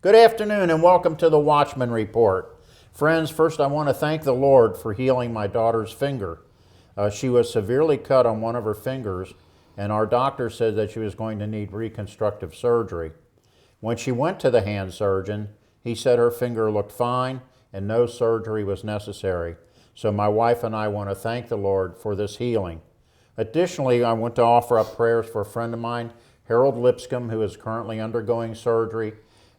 Good afternoon and welcome to the Watchman Report. Friends, first I want to thank the Lord for healing my daughter's finger. She was severely cut on one of her fingers, and our doctor said that she was going to need reconstructive surgery. When she went to the hand surgeon, he said her finger looked fine and no surgery was necessary. So my wife and I want to thank the Lord for this healing. Additionally, I want to offer up prayers for a friend of mine, Harold Lipscomb, who is currently undergoing surgery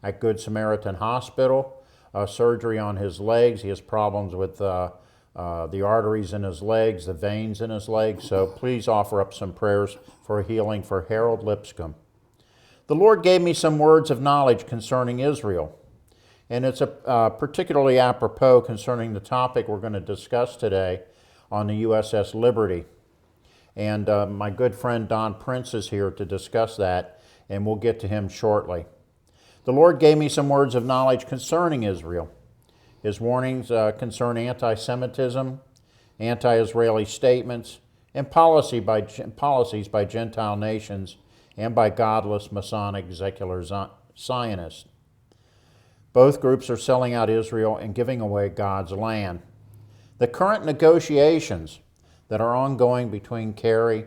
at Good Samaritan Hospital, surgery on his legs. He has problems with the arteries in his legs, the veins in his legs. So please offer up some prayers for healing for Harold Lipscomb. The Lord gave me some words of knowledge concerning Israel. And it's particularly apropos concerning the topic we're going to discuss today on the USS Liberty. And my good friend Don Prince is here to discuss that, and we'll get to him shortly. The Lord gave me some words of knowledge concerning Israel. His warnings concern anti-Semitism, anti-Israeli statements, and policies by Gentile nations and by godless Masonic secular Zionists. Both groups are selling out Israel and giving away God's land. The current negotiations that are ongoing between Kerry,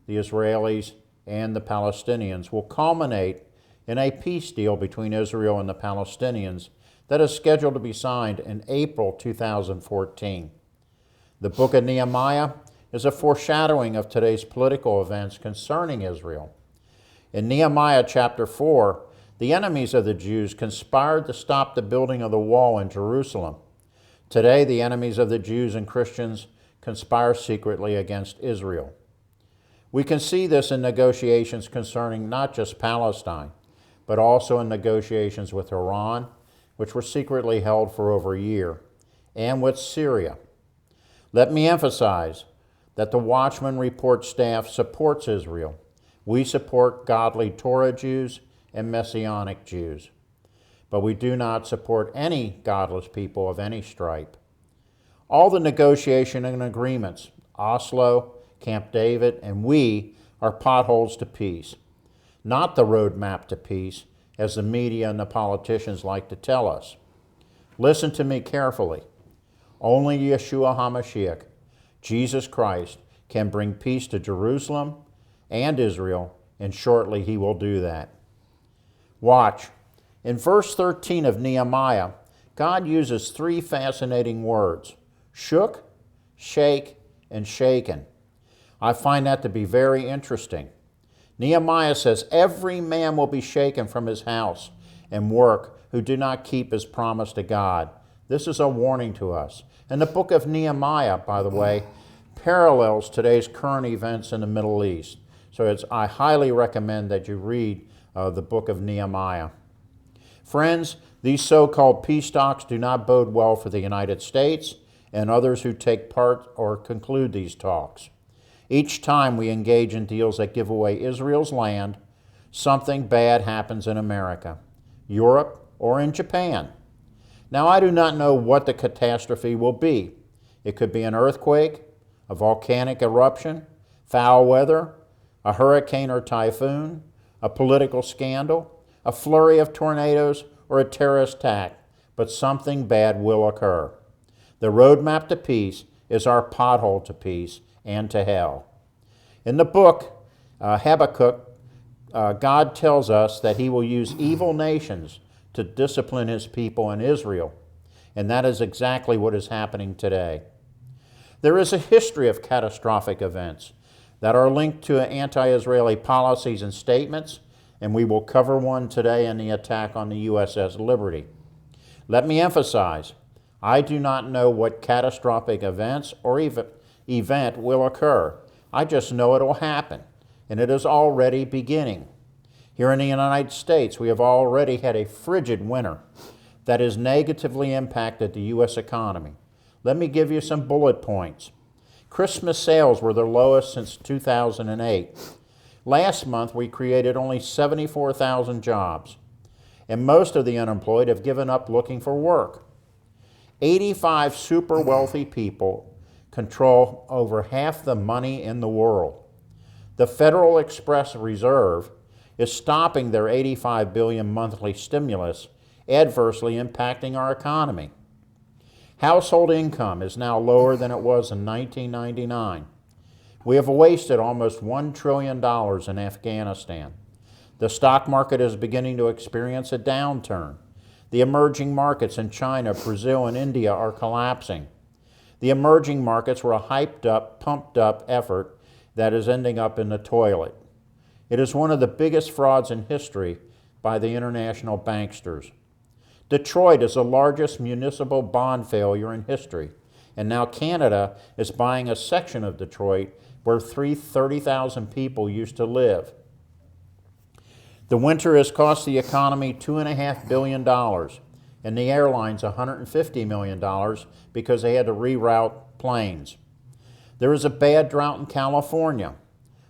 the Israelis, and the Palestinians will culminate in a peace deal between Israel and the Palestinians that is scheduled to be signed in April 2014. The book of Nehemiah is a foreshadowing of today's political events concerning Israel. In Nehemiah chapter 4, the enemies of the Jews conspired to stop the building of the wall in Jerusalem. Today, the enemies of the Jews and Christians conspire secretly against Israel. We can see this in negotiations concerning not just Palestine, but also in negotiations with Iran, which were secretly held for over a year, and with Syria. Let me emphasize that the Watchman Report staff supports Israel. We support godly Torah Jews and Messianic Jews, but we do not support any godless people of any stripe. All the negotiation and agreements, Oslo, Camp David, and we are potholes to peace, not the roadmap to peace, as the media and the politicians like to tell us. Listen to me carefully. Only Yeshua HaMashiach, Jesus Christ, can bring peace to Jerusalem and Israel, and shortly he will do that. Watch. In verse 13 of Nehemiah, God uses three fascinating words: shook, shake, and shaken. I find that to be very interesting. Nehemiah says, every man will be shaken from his house and work who do not keep his promise to God. This is a warning to us. And the book of Nehemiah, by the way, parallels today's current events in the Middle East. So I highly recommend that you read the book of Nehemiah. Friends, these so-called peace talks do not bode well for the United States and others who take part or conclude these talks. Each time we engage in deals that give away Israel's land, something bad happens in America, Europe, or in Japan. Now, I do not know what the catastrophe will be. It could be an earthquake, a volcanic eruption, foul weather, a hurricane or typhoon, a political scandal, a flurry of tornadoes, or a terrorist attack, but something bad will occur. The roadmap to peace is our pothole to peace and to hell. In the book Habakkuk, God tells us that he will use evil nations to discipline his people in Israel, and that is exactly what is happening today. There is a history of catastrophic events that are linked to anti-Israeli policies and statements, and we will cover one today in the attack on the USS Liberty. Let me emphasize, I do not know what catastrophic events or event will occur. I just know it will happen, and it is already beginning. Here in the United States, we have already had a frigid winter that has negatively impacted the U.S. economy. Let me give you some bullet points. Christmas sales were their lowest since 2008. Last month, we created only 74,000 jobs, and most of the unemployed have given up looking for work. 85 super wealthy people control over half the money in the world. The Federal Express Reserve is stopping their $85 billion monthly stimulus adversely impacting our economy. Household income is now lower than it was in 1999. We have wasted almost $1 trillion in Afghanistan. The stock market is beginning to experience a downturn. The emerging markets in China, Brazil, and India are collapsing. The emerging markets were a hyped up, pumped up effort that is ending up in the toilet. It is one of the biggest frauds in history by the international banksters. Detroit is the largest municipal bond failure in history, and now Canada is buying a section of Detroit where 30,000 people used to live. The winter has cost the economy $2.5 billion and the airlines $150 million because they had to reroute planes. There is a bad drought in California.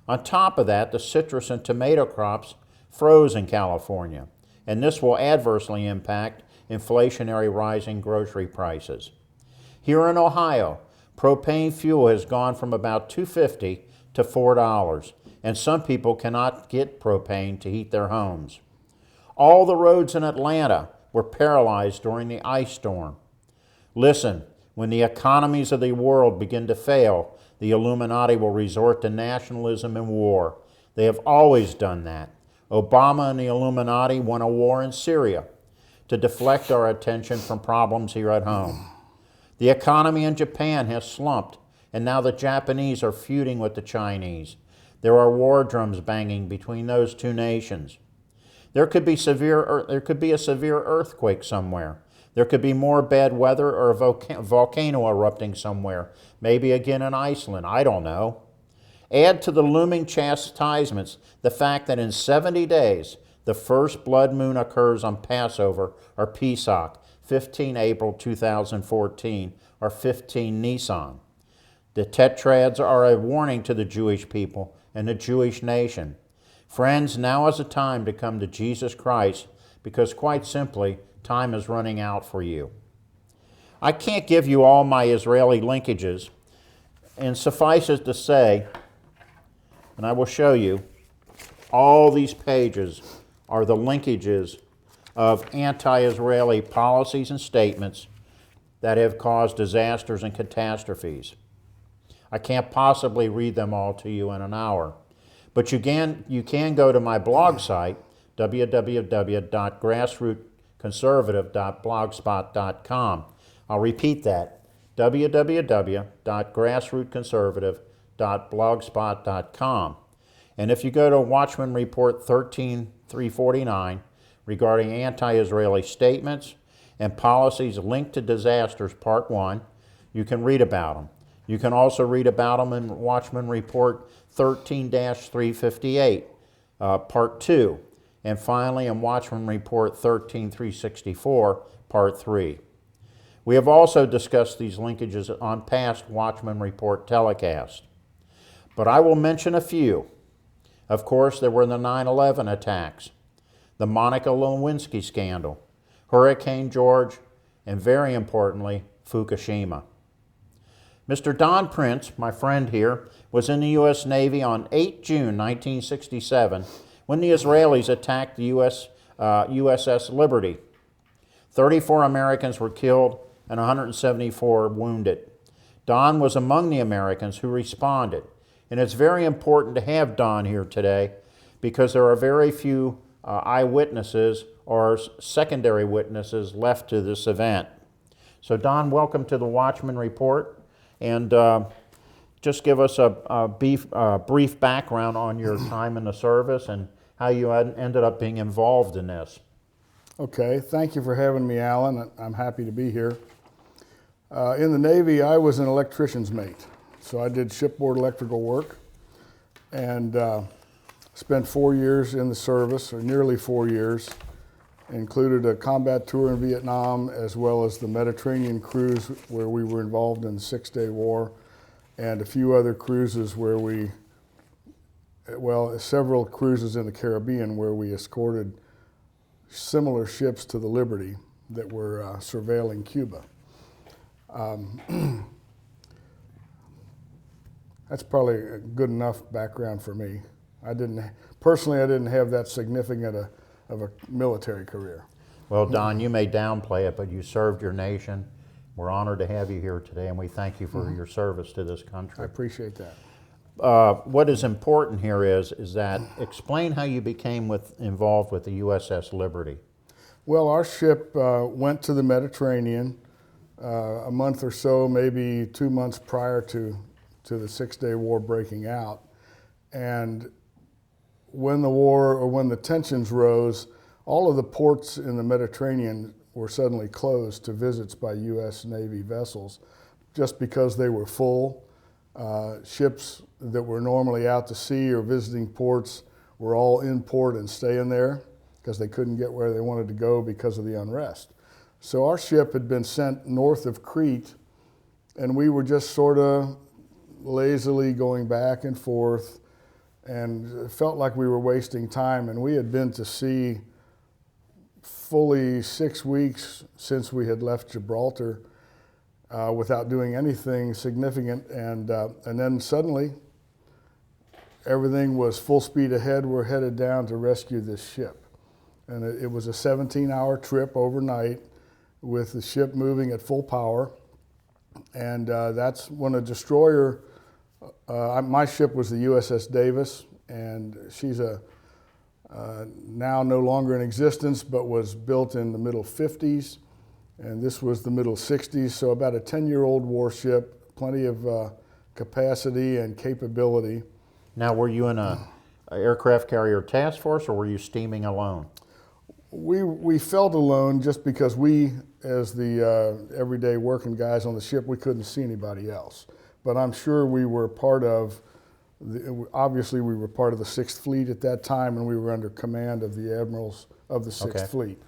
On top of that, the citrus and tomato crops froze in California, and this will adversely impact inflationary rising grocery prices. Here in Ohio, propane fuel has gone from about $2.50 to $4, and some people cannot get propane to heat their homes. All the roads in Atlanta were paralyzed during the ice storm. Listen, when the economies of the world begin to fail, the Illuminati will resort to nationalism and war. They have always done that. Obama and the Illuminati won a war in Syria to deflect our attention from problems here at home. The economy in Japan has slumped, and now the Japanese are feuding with the Chinese. There are war drums banging between those two nations. There could be a severe earthquake somewhere. There could be more bad weather or a volcano erupting somewhere, maybe again in Iceland, I don't know. Add to the looming chastisements the fact that in 70 days, the first blood moon occurs on Passover, or Pesach, 15 April 2014, or 15 Nisan. The tetrads are a warning to the Jewish people and the Jewish nation. Friends, now is the time to come to Jesus Christ because, quite simply, time is running out for you. I can't give you all my Israeli linkages, and suffice it to say, and I will show you, all these pages are the linkages of anti-Israeli policies and statements that have caused disasters and catastrophes. I can't possibly read them all to you in an hour, but you can go to my blog site, www.grassrootconservative.blogspot.com. I'll repeat that, www.grassrootconservative.blogspot.com. And if you go to Watchman Report 13349 regarding anti-Israeli statements and policies linked to disasters, Part 1, you can read about them. You can also read about them in Watchman Report 13-358, Part 2, and finally in Watchman Report 13364, Part 3. We have also discussed these linkages on past Watchman Report telecasts, but I will mention a few. Of course, there were the 9/11 attacks, the Monica Lewinsky scandal, Hurricane George, and very importantly, Fukushima. Mr. Don Prince, my friend here, was in the U.S. Navy on 8 June 1967 when the Israelis attacked the USS Liberty. 34 Americans were killed and 174 wounded. Don was among the Americans who responded, and it's very important to have Don here today because there are very few eyewitnesses or secondary witnesses left to this event. So Don, welcome to the Watchman Report, and just give us a brief background on your time in the service and how you ended up being involved in this. Okay, thank you for having me, Alan. I'm happy to be here. In the Navy, I was an electrician's mate, so I did shipboard electrical work and spent 4 years in the service, or nearly 4 years. Included a combat tour in Vietnam as well as the Mediterranean cruise where we were involved in the 6-day war, and a few other cruises where several cruises in the Caribbean where we escorted similar ships to the Liberty that were surveilling Cuba. That's probably a good enough background for me. Personally, I didn't have that significant of a military career. Well, Don, you may downplay it, but you served your nation. We're honored to have you here today, and we thank you for your service to this I country. appreciate that. What is important here is that explain how you became involved with the USS Liberty. Well, our ship went to the Mediterranean a month or so, maybe 2 months prior to the Six-Day War breaking out. And when the tensions rose, all of the ports in the Mediterranean were suddenly closed to visits by U.S. Navy vessels just because they were full. Ships that were normally out to sea or visiting ports were all in port and staying there because they couldn't get where they wanted to go because of the unrest. So our ship had been sent north of Crete, and we were just sort of lazily going back and forth, and it felt like we were wasting time. And we had been to sea fully 6 weeks since we had left Gibraltar without doing anything significant, and then suddenly everything was full speed ahead. We're headed down to rescue this ship, and it was a 17-hour trip overnight with the ship moving at full power. And that's when a destroyer, my ship was the USS Davis, and she's now no longer in existence, but was built in the middle 50s, and this was the middle 60s, so about a 10-year-old warship, plenty of capacity and capability. Now, were you in a aircraft carrier task force, or were you steaming alone? We felt alone just because we, as the everyday working guys on the ship, we couldn't see anybody else. But I'm sure we were part of, obviously we were part of the 6th Fleet at that time, and we were under command of the admirals of the 6th Fleet.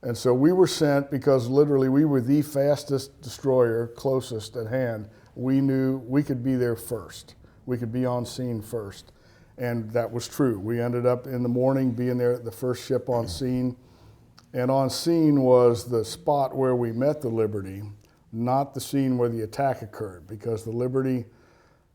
And so we were sent because literally we were the fastest destroyer, closest at hand. We knew we could be there first. We could be on scene first. And that was true. We ended up in the morning being there, the first ship on scene. And on scene was the spot where we met the Liberty, not the scene where the attack occurred, because the Liberty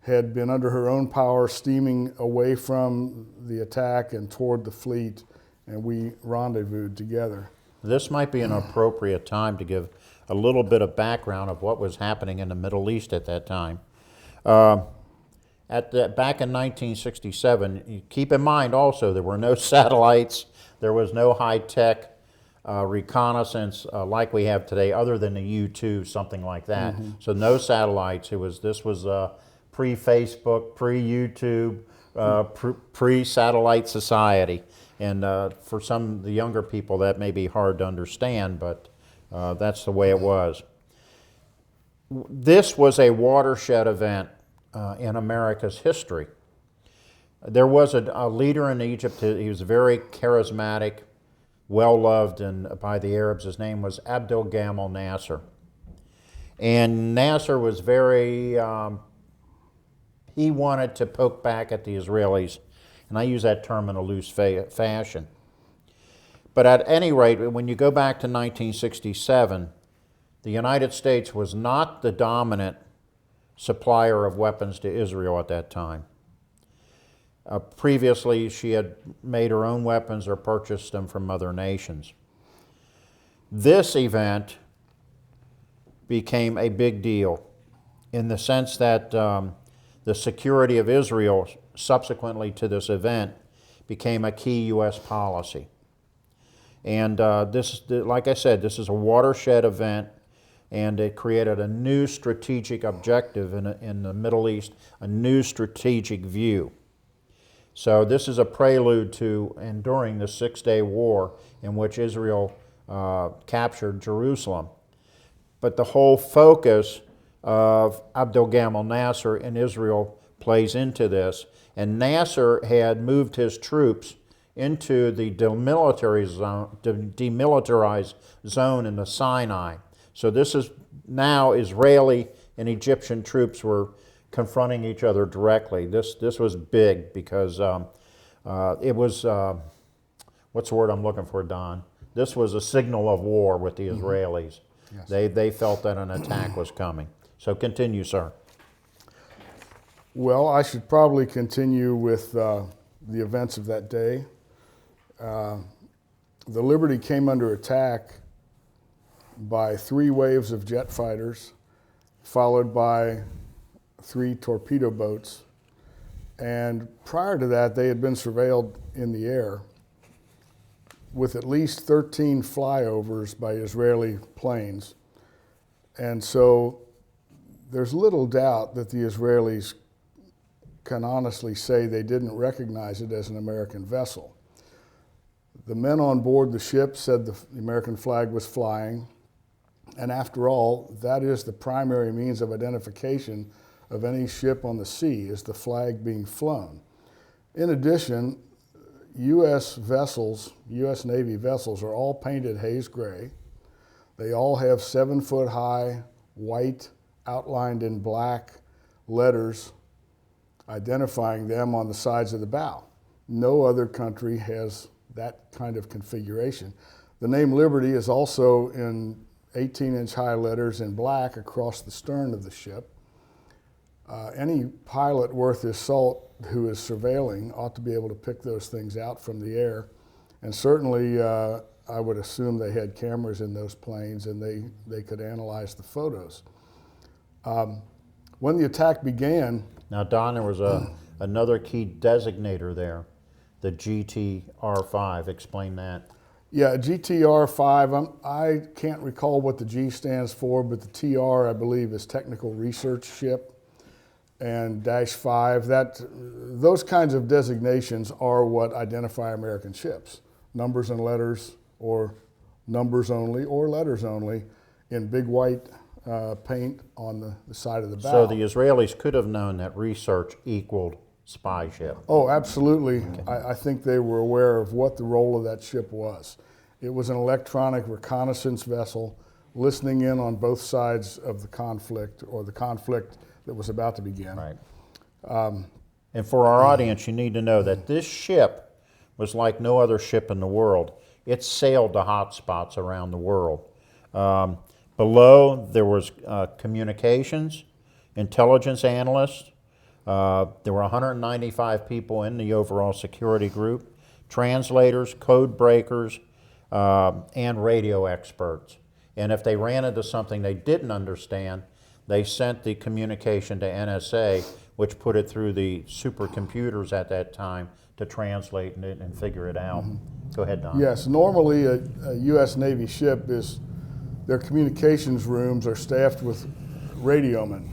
had been under her own power, steaming away from the attack and toward the fleet, and we rendezvoused together. This might be an appropriate time to give a little bit of background of what was happening in the Middle East at that time. Back in 1967, keep in mind also there were no satellites, there was no high-tech reconnaissance like we have today, other than the U-2, something like that. So no satellites. This was pre-Facebook, pre-YouTube, pre-satellite society. And for some of the younger people, that may be hard to understand, but that's the way it was. This was a watershed event in America's history. There was a leader in Egypt. He was very charismatic, well-loved by the Arabs. His name was Abdel Gamal Nasser. And Nasser was he wanted to poke back at the Israelis. And I use that term in a loose fashion. But at any rate, when you go back to 1967, the United States was not the dominant supplier of weapons to Israel at that time. Previously, she had made her own weapons or purchased them from other nations. This event became a big deal in the sense that the security of Israel subsequently to this event became a key U.S. policy. And like I said, this is a watershed event, and it created a new strategic objective in the Middle East, a new strategic view. So this is a prelude to enduring the Six-Day War in which Israel captured Jerusalem. But the whole focus of Abdel Gamal Nasser in Israel plays into this. And Nasser had moved his troops into the demilitarized zone in the Sinai. So this is now Israeli and Egyptian troops were confronting each other directly. This was big because it was, what's the word I'm looking for, Don? This was a signal of war with the Israelis. Yes. They felt that an attack was coming. So continue, sir. Well, I should probably continue with the events of that day. the Liberty came under attack by 3 waves of jet fighters, followed by 3 torpedo boats. And prior to that, they had been surveilled in the air with at least 13 flyovers by Israeli planes. And so there's little doubt that the Israelis can honestly say they didn't recognize it as an American vessel. The men on board the ship said the American flag was flying, and after all, that is the primary means of identification of any ship on the sea, is the flag being flown. In addition, U.S. vessels, U.S. Navy vessels, are all painted haze gray. They all have 7-foot-high, white, outlined in black letters identifying them on the sides of the bow. No other country has that kind of configuration. The name Liberty is also in 18-inch high letters in black across the stern of the ship. Any pilot worth his salt who is surveilling ought to be able to pick those things out from the air. And certainly, I would assume they had cameras in those planes and they could analyze the photos. When the attack began... Now, Don, there was another key designator there, the GTR-5. Explain that. Yeah, GTR-5, I can't recall what the G stands for, but the TR, I believe, is Technical Research Ship, and -5, those kinds of designations are what identify American ships. Numbers and letters, or numbers only, or letters only, in big white paint on the side of the bow. So the Israelis could have known that research equaled spy ship. Oh, absolutely. Okay. I think they were aware of what the role of that ship was. It was an electronic reconnaissance vessel listening in on both sides of the conflict, or the conflict that was about to begin. Right. And for our audience, you need to know that this ship was like no other ship in the world. It sailed to hot spots around the world. Below, there was communications, intelligence analysts. There were 195 people in the overall security group, translators, code breakers, and radio experts. And if they ran into something they didn't understand, they sent the communication to NSA, which put it through the supercomputers at that time to translate it and figure it out. Mm-hmm. Go ahead, Don. Yes, normally a U.S. Navy ship their communications rooms are staffed with radiomen,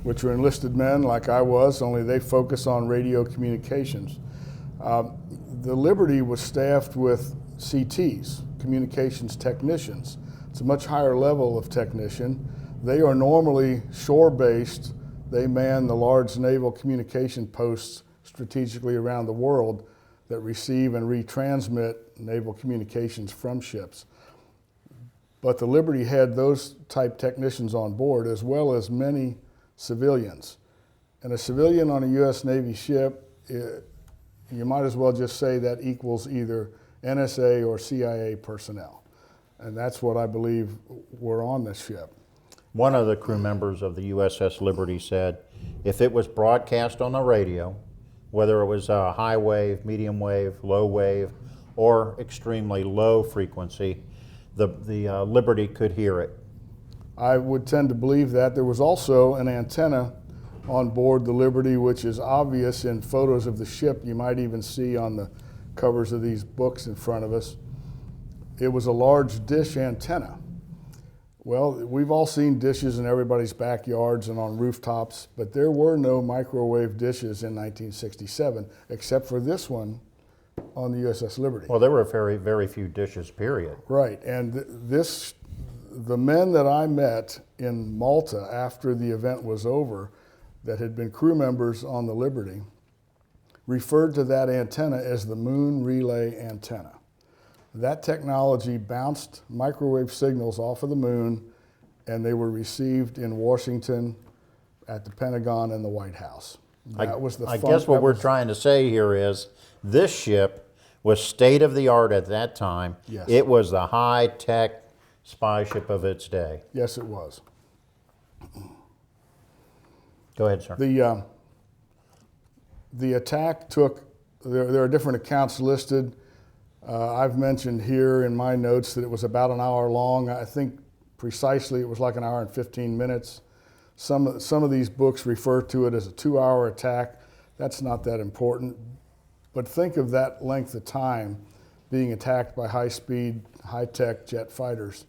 which are enlisted men like I was, only they focus on radio communications. The Liberty was staffed with CTs, communications technicians. It's a much higher level of technician. They are normally shore-based. They man the large naval communication posts strategically around the world that receive and retransmit naval communications from ships. But the Liberty had those type technicians on board, as well as many civilians. And a civilian on a U.S. Navy ship, you might as well just say that equals either NSA or CIA personnel. And that's what I believe were on this ship. One of the crew members of the USS Liberty said, if it was broadcast on the radio, whether it was high wave, medium wave, low wave, or extremely low frequency, the Liberty could hear it. I would tend to believe that. There was also an antenna on board the Liberty, which is obvious in photos of the ship. You might even see on the covers of these books in front of us. It was a large dish antenna. Well, we've all seen dishes in everybody's backyards and on rooftops, but there were no microwave dishes in 1967, except for this one on the USS Liberty. Well, there were very, very few dishes, period. Right, and the men that I met in Malta after the event was over that had been crew members on the Liberty referred to that antenna as the moon relay antenna. That technology bounced microwave signals off of the moon, and they were received in Washington, at the Pentagon, and the White House. That was the I guess what we're trying to say here is this ship was state-of-the-art at that time. Yes. It was the high-tech spy ship of its day. Yes, it was. Go ahead, sir. The attack took, there are different accounts listed. I've mentioned here in my notes that it was about an hour long. I think precisely it was like an hour and 15 minutes. Some of these books refer to it as a 2-hour attack. That's not that important. But think of that length of time being attacked by high-speed, high-tech jet fighters.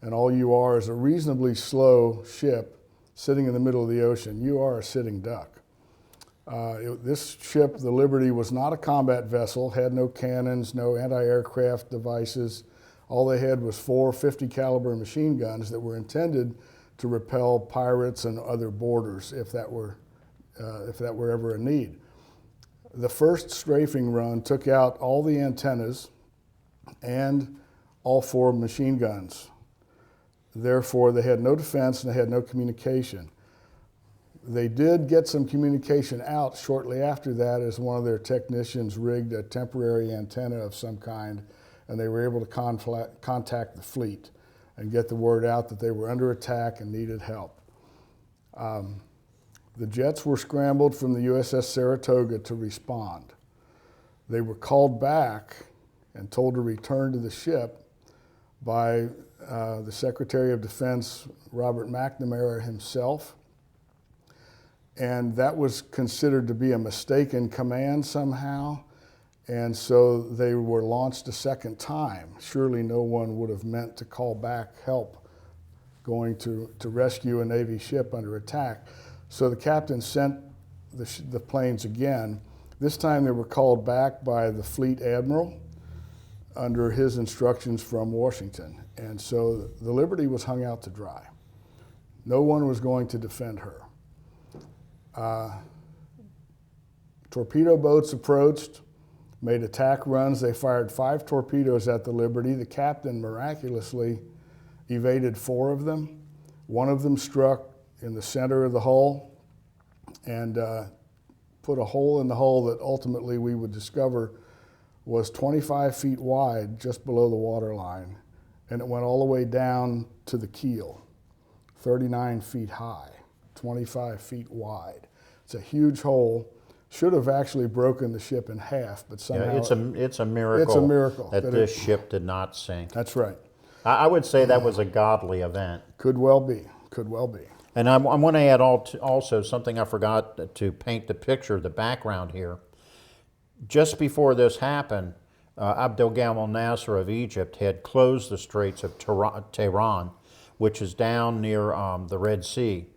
And all you are is a reasonably slow ship sitting in the middle of the ocean. You are a sitting duck. This ship, the Liberty, was not a combat vessel, had no cannons, no anti-aircraft devices. All they had was 4 50 caliber machine guns that were intended to repel pirates and other boarders if that were ever a need. The first strafing run took out all the antennas and all 4 machine guns. Therefore, they had no defense and they had no communication. They did get some communication out shortly after that as one of their technicians rigged a temporary antenna of some kind, and they were able to contact the fleet and get the word out that they were under attack and needed help. The jets were scrambled from the USS Saratoga to respond. They were called back and told to return to the ship by the Secretary of Defense, Robert McNamara himself. And that was considered to be a mistaken command somehow. And so they were launched a second time. Surely no one would have meant to call back help going to rescue a Navy ship under attack. So the captain sent the planes again. This time they were called back by the fleet admiral under his instructions from Washington. And so the Liberty was hung out to dry. No one was going to defend her. Torpedo boats approached, made attack runs. They fired 5 torpedoes at the Liberty. The captain miraculously evaded 4 of them. One of them struck in the center of the hull and put a hole in the hull that ultimately we would discover was 25 feet wide just below the waterline, and it went all the way down to the keel, 39 feet high, 25 feet wide. It's a huge hole. Should have actually broken the ship in half, but somehow it's a miracle. It's a miracle that this ship did not sink. That's right. I would say that was a godly event. Could well be. Could well be. And I want to add also something I forgot to paint the picture, the background here. Just before this happened, Abdel Gamal Nasser of Egypt had closed the Straits of Tehran, which is down near the Red Sea,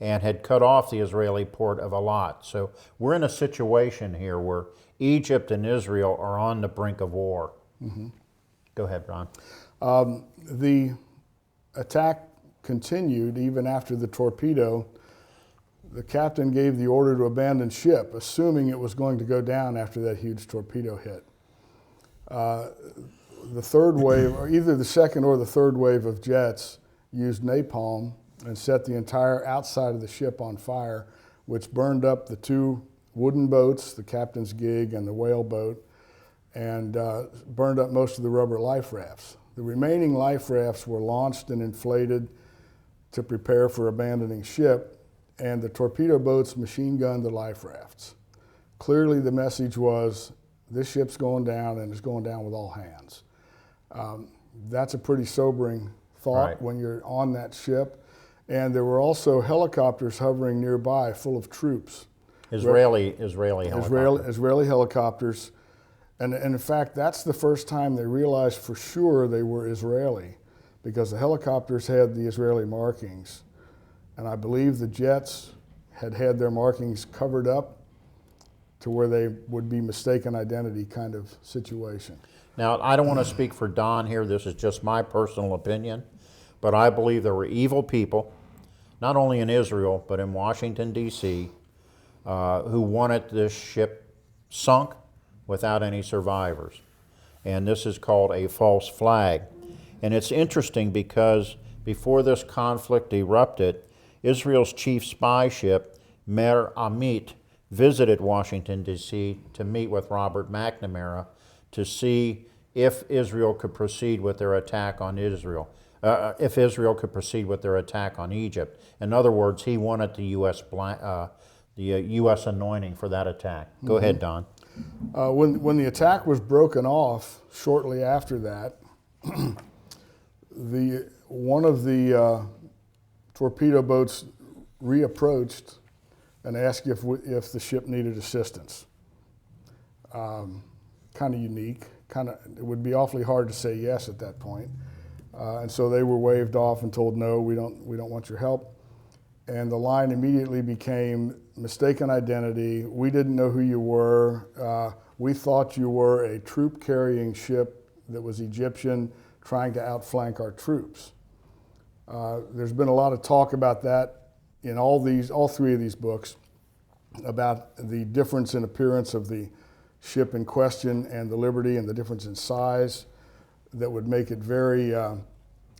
and had cut off the Israeli port of Eilat. So we're in a situation here where Egypt and Israel are on the brink of war. Mm-hmm. Go ahead, Ron. The attack continued even after the torpedo. The captain gave the order to abandon ship, assuming it was going to go down after that huge torpedo hit. The third wave, or either the second or the third wave of jets, used napalm and set the entire outside of the ship on fire, which burned up the 2 wooden boats, the captain's gig and the whale boat, and burned up most of the rubber life rafts. The remaining life rafts were launched and inflated to prepare for abandoning ship, and the torpedo boats machine gunned the life rafts. Clearly the message was, this ship's going down and it's going down with all hands. That's a pretty sobering thought when you're on that ship. And there were also helicopters hovering nearby full of troops. Israeli helicopters. Israeli helicopters. And in fact, that's the first time they realized for sure they were Israeli, because the helicopters had the Israeli markings. And I believe the jets had their markings covered up to where they would be mistaken identity kind of situation. Now, I don't want to speak for Don here. This is just my personal opinion. But I believe there were evil people, not only in Israel, but in Washington, D.C., who wanted this ship sunk without any survivors. And this is called a false flag. And it's interesting because before this conflict erupted, Israel's chief spy ship, Mer Amit, visited Washington, D.C. to meet with Robert McNamara to see if Israel could proceed with their attack on Israel. If Israel could proceed with their attack on Egypt. In other words, he wanted the U.S. anointing for that attack. Go ahead, Don. When the attack was broken off, shortly after that, one of the torpedo boats reapproached and asked if the ship needed assistance. Kind of unique. It would be awfully hard to say yes at that point. And so they were waved off and told, no, we don't want your help. And the line immediately became mistaken identity. We didn't know who you were. We thought you were a troop carrying ship that was Egyptian trying to outflank our troops. There's been a lot of talk about that in all three of these books, about the difference in appearance of the ship in question and the Liberty, and the difference in size that would make it very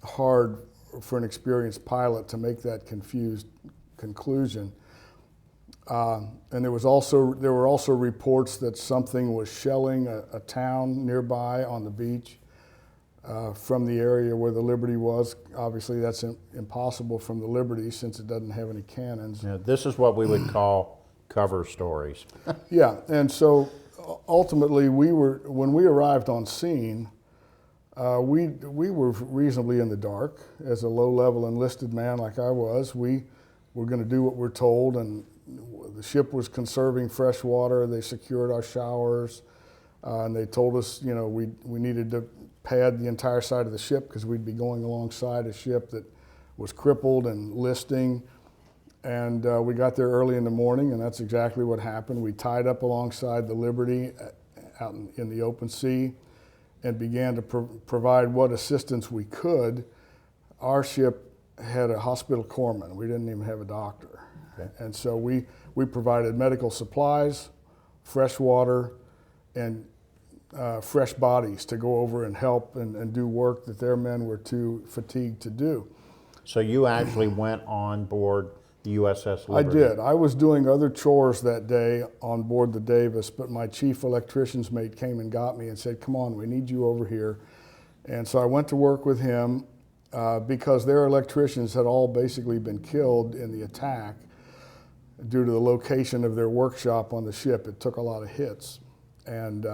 hard for an experienced pilot to make that confused conclusion. And there were also reports that something was shelling a town nearby on the beach from the area where the Liberty was. Obviously, that's impossible from the Liberty since it doesn't have any cannons. Yeah, this is what we would call cover stories. Yeah, and so ultimately, when we arrived on scene, we were reasonably in the dark. As a low-level enlisted man like I was, we were going to do what we're told, and the ship was conserving fresh water. They secured our showers, and they told us, we needed to pad the entire side of the ship because we'd be going alongside a ship that was crippled and listing. And we got there early in the morning, and that's exactly what happened. We tied up alongside the Liberty out in the open sea and began to provide what assistance we could. Our ship had a hospital corpsman. We didn't even have a doctor. Okay. And so we provided medical supplies, fresh water, and fresh bodies to go over and help and do work that their men were too fatigued to do. So you actually went on board the USS Liberty? I did. I was doing other chores that day on board the Davis, but my chief electrician's mate came and got me and said, come on, we need you over here. And so I went to work with him because their electricians had all basically been killed in the attack due to the location of their workshop on the ship. It took a lot of hits. And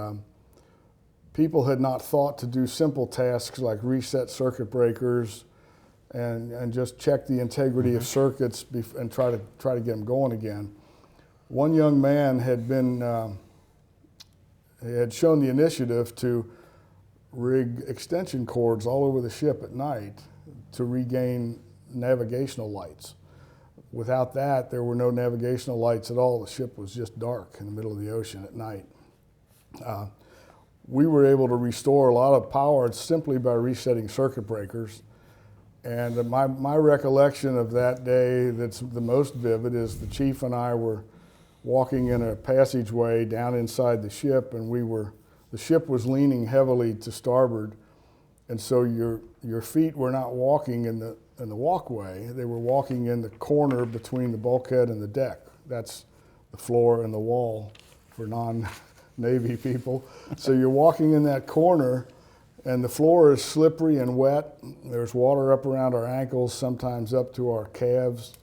people had not thought to do simple tasks like reset circuit breakers and just check the integrity of circuits and try to get them going again. One young man had shown the initiative to rig extension cords all over the ship at night to regain navigational lights. Without that, there were no navigational lights at all. The ship was just dark in the middle of the ocean at night. We were able to restore a lot of power simply by resetting circuit breakers. And my recollection of that day that's the most vivid is the chief and I were walking in a passageway down inside the ship, and the ship was leaning heavily to starboard, and so your feet were not walking in the walkway. They were walking in the corner between the bulkhead and the deck. That's the floor and the wall for non-Navy people. So you're walking in that corner, and the floor is slippery and wet. There's water up around our ankles, sometimes up to our calves,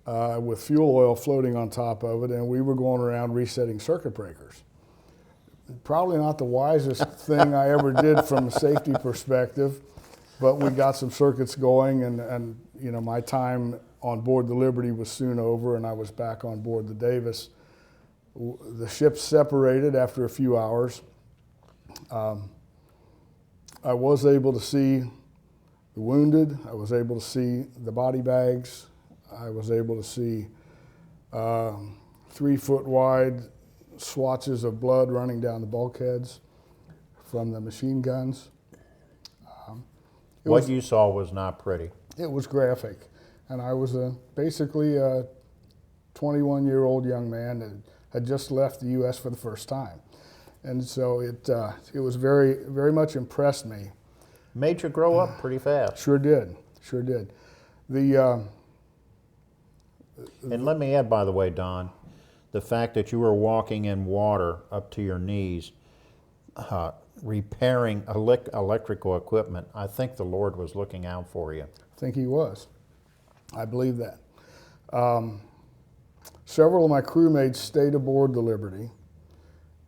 with fuel oil floating on top of it, and we were going around resetting circuit breakers. Probably not the wisest thing I ever did from a safety perspective, but we got some circuits going, and my time on board the Liberty was soon over, and I was back on board the Davis. The ship separated after a few hours. I was able to see the wounded. I was able to see the body bags. I was able to see 3-foot wide swatches of blood running down the bulkheads from the machine guns. What you saw was not pretty. It was graphic. And I was basically a 21-year-old young man that had just left the U.S. for the first time. And so it was very, very much impressed me. Made you grow up pretty fast. Sure did. And let me add, by the way, Don, the fact that you were walking in water up to your knees, repairing electrical equipment, I think the Lord was looking out for you. I think he was. I believe that. Several of my crewmates stayed aboard the Liberty,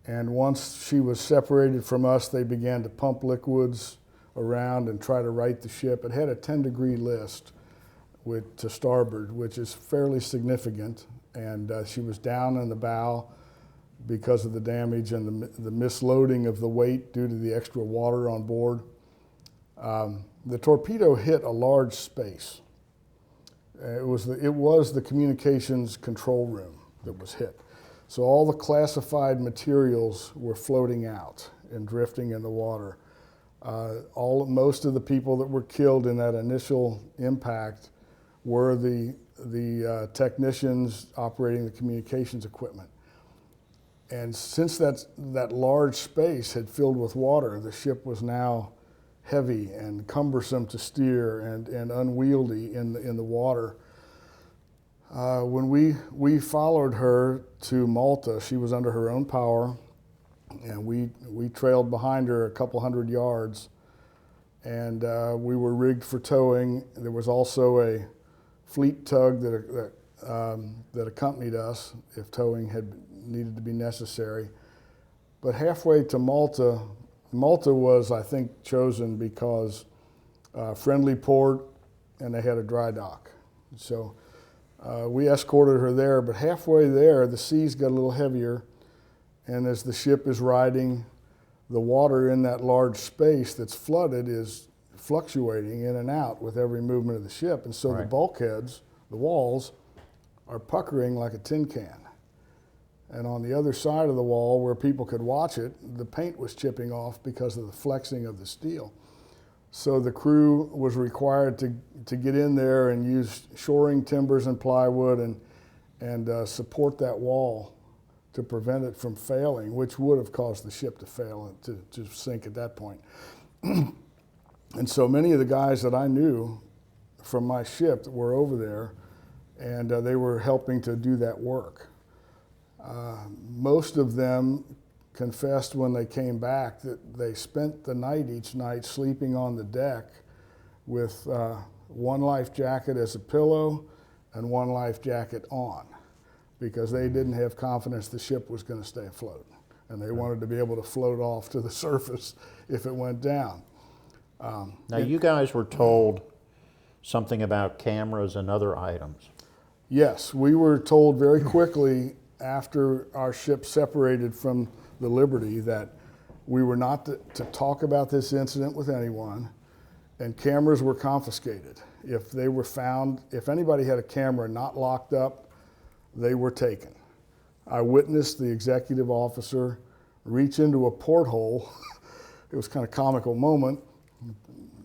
And once she was separated from us, they began to pump liquids around and try to right the ship. It had a 10-degree list to starboard, which is fairly significant. And she was down in the bow because of the damage and the misloading of the weight due to the extra water on board. The torpedo hit a large space. It was the communications control room that was hit. So all the classified materials were floating out and drifting in the water. Most of the people that were killed in that initial impact were the technicians operating the communications equipment. And since that large space had filled with water, the ship was now heavy and cumbersome to steer and unwieldy in the water. When we followed her to Malta, she was under her own power, and we trailed behind her a couple hundred yards, and we were rigged for towing. There was also a fleet tug that accompanied us if towing had needed to be necessary. But halfway to Malta, Malta was, I think, chosen because friendly port, and they had a dry dock. So we escorted her there, but halfway there, the seas got a little heavier, and as the ship is riding, the water in that large space that's flooded is fluctuating in and out with every movement of the ship, and so Right. the bulkheads, the walls, are puckering like a tin can. And on the other side of the wall, where people could watch it, the paint was chipping off because of the flexing of the steel. So the crew was required to get in there and use shoring timbers and plywood and support that wall to prevent it from failing, which would have caused the ship to fail and to sink at that point. And so many of the guys that I knew from my ship were over there, and they were helping to do that work. Most of them confessed when they came back that they spent the night each night sleeping on the deck with one life jacket as a pillow and one life jacket on, because they didn't have confidence the ship was going to stay afloat, and they wanted to be able to float off to the surface if it went down. Now, you guys were told something about cameras and other items. Yes, we were told very quickly after our ship separated from the Liberty that we were not to talk about this incident with anyone, and cameras were confiscated. If they were found, if anybody had a camera not locked up, they were taken. I witnessed the executive officer reach into a porthole. It was kind of a comical moment.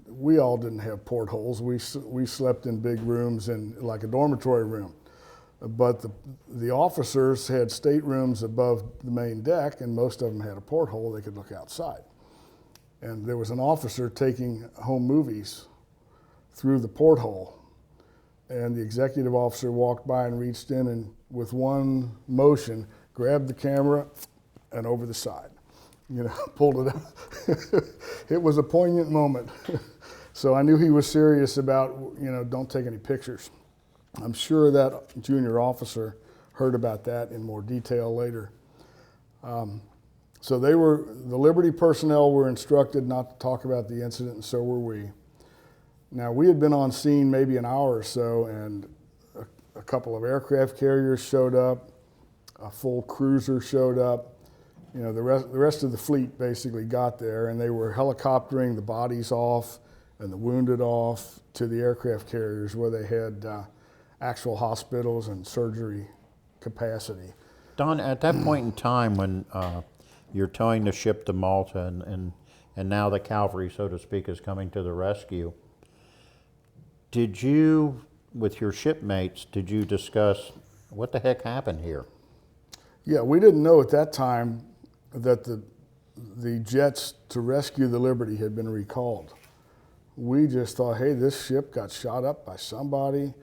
We all didn't have portholes. We slept in big rooms in like a dormitory room. But the officers had staterooms above the main deck, and most of them had a porthole they could look outside. And there was an officer taking home movies through the porthole, and the executive officer walked by and reached in and with one motion grabbed the camera and over the side, pulled it out. It was a poignant moment. So I knew he was serious about, don't take any pictures. I'm sure that junior officer heard about that in more detail later. So the Liberty personnel were instructed not to talk about the incident, and so were we. Now, we had been on scene maybe an hour or so, and a couple of aircraft carriers showed up, a full cruiser showed up. The rest of the fleet basically got there, and they were helicoptering the bodies off and the wounded off to the aircraft carriers where they had actual hospitals and surgery capacity. Don, at that point in time when you're towing the ship to Malta and now the cavalry, so to speak, is coming to the rescue, did you, with your shipmates, did you discuss what the heck happened here? Yeah, we didn't know at that time that the jets to rescue the Liberty had been recalled. We just thought, hey, this ship got shot up by somebody,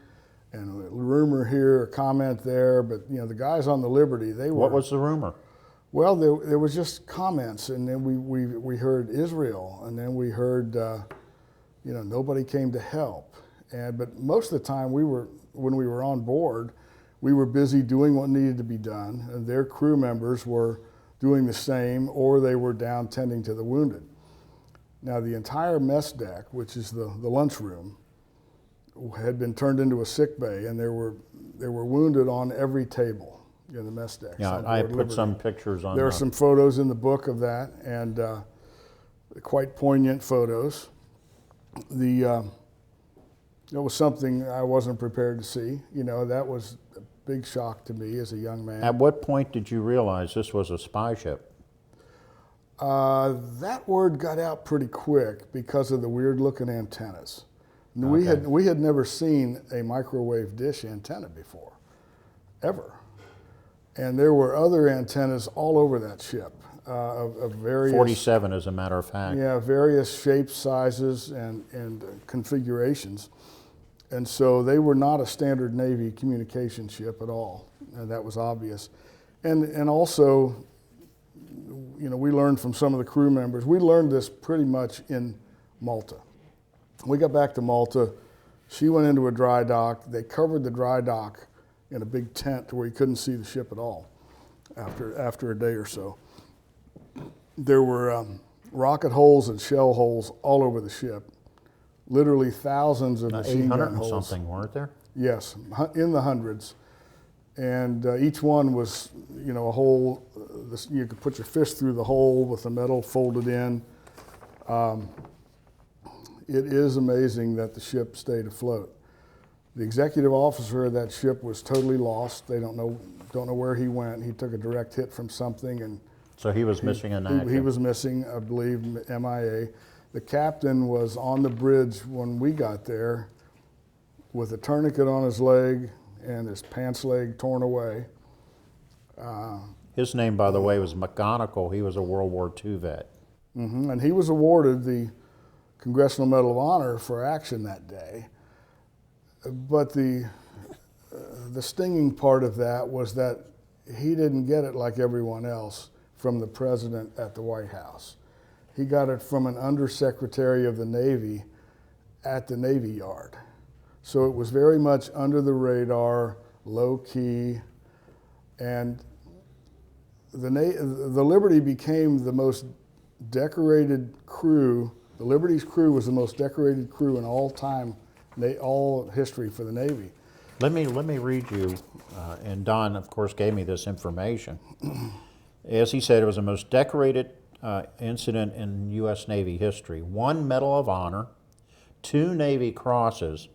and a rumor here, a comment there, but the guys on the Liberty, they were... What was the rumor? Well, there was just comments, and then we heard Israel, and then we heard, nobody came to help. But most of the time, when we were on board, we were busy doing what needed to be done, and their crew members were doing the same, or they were down tending to the wounded. Now, the entire mess deck, which is the lunchroom, had been turned into a sick bay, and there were wounded on every table in the mess deck. Yeah, I put some pictures on. There are some photos in the book of that, and quite poignant photos. It was something I wasn't prepared to see. You know, that was a big shock to me as a young man. At what point did you realize this was a spy ship? That word got out pretty quick because of the weird-looking antennas. Okay. We had never seen a microwave dish antenna before, ever. And there were other antennas all over that ship of various 47, as a matter of fact. Yeah, various shapes, sizes, and configurations. And so they were not a standard Navy communication ship at all, and that was obvious. And also, you know, we learned from some of the crew members. We learned this pretty much in Malta. We got back to Malta. She went into a dry dock. They covered the dry dock in a big tent where you couldn't see the ship at all after a day or so. There were rocket holes and shell holes all over the ship. Literally thousands of machine gun holes. 800 and something, weren't there? Yes, in the hundreds. And each one was, you know, a hole. You could put your fist through the hole with the metal folded in. It is amazing that the ship stayed afloat. The executive officer of that ship was totally lost. They don't know where he went. He took a direct hit from something, and So he was missing in action. he was missing, I believe, MIA. The captain was on the bridge when we got there with a tourniquet on his leg and his pants leg torn away. His name, by the way, was McGonigal. He was a World War II vet. And he was awarded the Congressional Medal of Honor for action that day. But the stinging part of that was that he didn't get it like everyone else from the president at the White House. He got it from an undersecretary of the Navy at the Navy Yard. So it was very much under the radar, low key, and the Liberty became the most decorated crew. The Liberty's crew was the most decorated crew in all history for the Navy. Let me read you, and Don, of course, gave me this information. As he said, it was the most decorated incident in U.S. Navy history. 1 Medal of Honor, 2 Navy Crosses,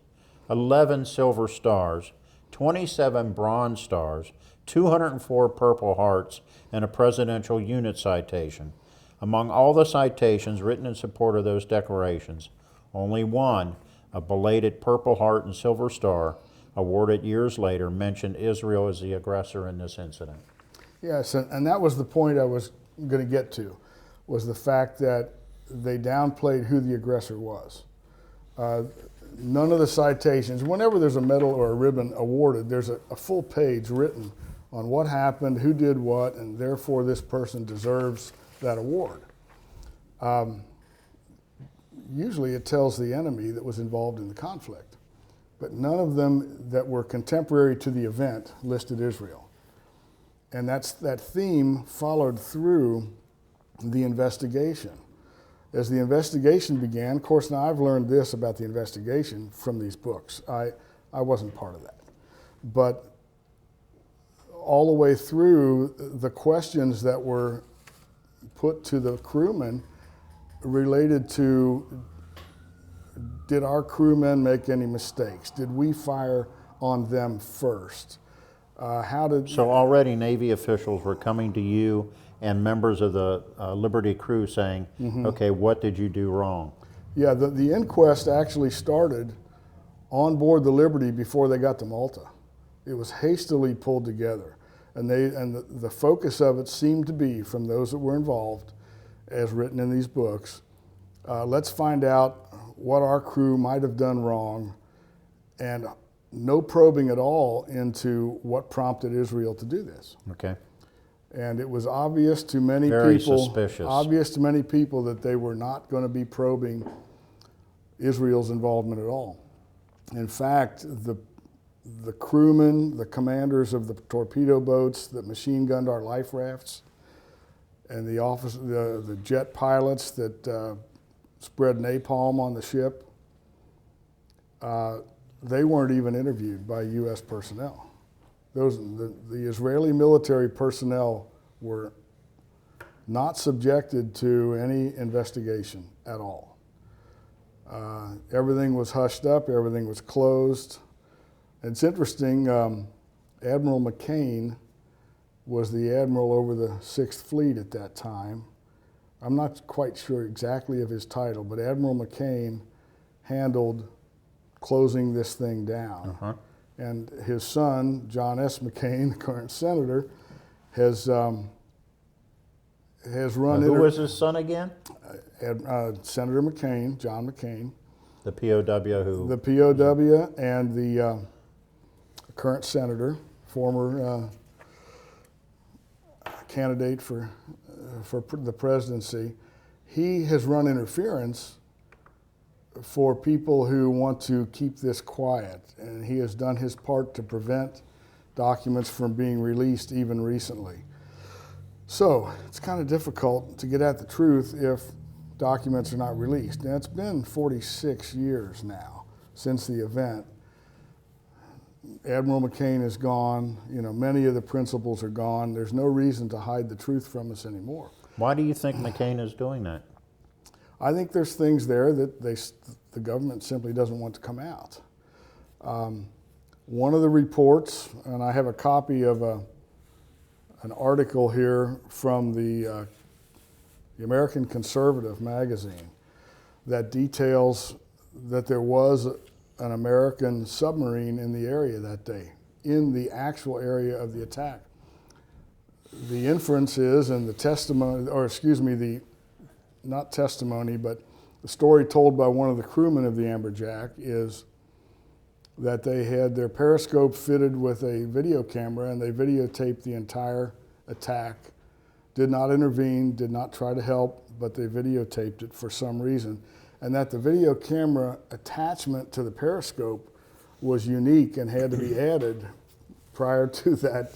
11 Silver Stars, 27 Bronze Stars, 204 Purple Hearts, and a Presidential Unit Citation. Among all the citations written in support of those decorations, only one, a belated Purple Heart and Silver Star, awarded years later, mentioned Israel as the aggressor in this incident. Yes, and that was the point I was going to get to, was the fact that they downplayed who the aggressor was. None of the citations, whenever there's a medal or a ribbon awarded, there's a full page written on what happened, who did what, and therefore this person deserves that award. Usually it tells the enemy that was involved in the conflict, but none of them that were contemporary to the event listed Israel. And that theme followed through the investigation. As the investigation began, of course, now I've learned this about the investigation from these books. I wasn't part of that. But all the way through, the questions that were put to the crewmen related to, did our crewmen make any mistakes? Did we fire on them first? So already Navy officials were coming to you and members of the Liberty crew saying, okay, what did you do wrong? Yeah, the inquest actually started on board the Liberty before they got to Malta. It was hastily pulled together. And the focus of it seemed to be, from those that were involved, as written in these books, let's find out what our crew might have done wrong, and no probing at all into what prompted Israel to do this. Okay. And it was obvious to many Very people, suspicious. obvious to many people that they were not going to be probing Israel's involvement at all. In fact, the crewmen, the commanders of the torpedo boats that machine gunned our life rafts, and the jet pilots that spread napalm on the ship, they weren't even interviewed by U.S. personnel. The Israeli military personnel were not subjected to any investigation at all. Everything was hushed up, everything was closed. It's interesting, Admiral McCain was the admiral over the 6th Fleet at that time. I'm not quite sure exactly of his title, but Admiral McCain handled closing this thing down. Uh-huh. And his son, John S. McCain, the current senator, has run... Who was his son again? Senator McCain, John McCain. The POW who? The POW and the current senator, former candidate for the presidency. He has run interference for people who want to keep this quiet, and he has done his part to prevent documents from being released even recently. So it's kind of difficult to get at the truth if documents are not released. Now, it's been 46 years now since the event. Admiral McCain is gone. You know, many of the principals are gone. There's no reason to hide the truth from us anymore. Why do you think McCain is doing that? I think there's things there that the government simply doesn't want to come out. One of the reports, and I have a copy of an article here from the American Conservative magazine that details that there was an American submarine in the area that day, in the actual area of the attack. The inference is, and the testimony, or excuse me, not testimony, but the story told by one of the crewmen of the Amberjack is that they had their periscope fitted with a video camera and they videotaped the entire attack, did not intervene, did not try to help, but they videotaped it for some reason. And that the video camera attachment to the periscope was unique and had to be added prior to that.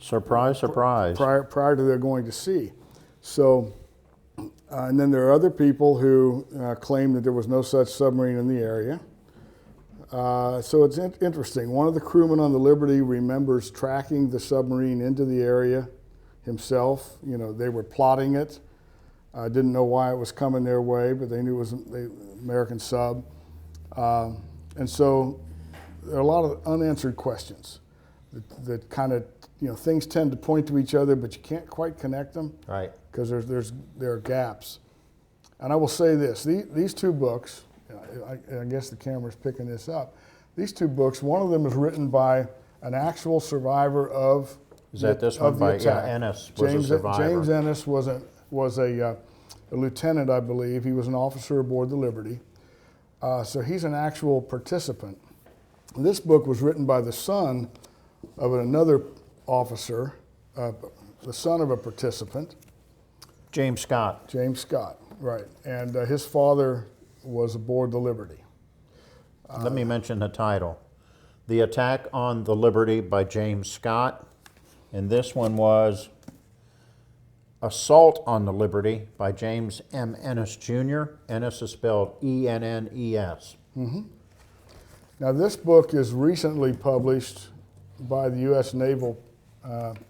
Surprise, surprise. Prior to their going to sea. So, and then there are other people who claim that there was no such submarine in the area. So it's interesting. One of the crewmen on the Liberty remembers tracking the submarine into the area himself. You know, they were plotting it. Didn't know why it was coming their way, but they knew it was an American sub. And so there are a lot of unanswered questions that kind of, you know, things tend to point to each other, but you can't quite connect them. Right. Because there are gaps. And I will say this, these two books, I guess the camera's picking this up, these two books, one of them is written by an actual survivor of Is that this one by Ennis was a survivor? James Ennis was a lieutenant, I believe. He was an officer aboard the Liberty. So he's an actual participant. This book was written by the son of another officer, the son of a participant. James Scott. James Scott, right. And his father was aboard the Liberty. Let me mention the title. The Attack on the Liberty by James Scott. And this one was Assault on the Liberty by James M. Ennis Jr. Ennis is spelled E-N-N-E-S. Mm-hmm. Now this book is recently published by the U.S. Naval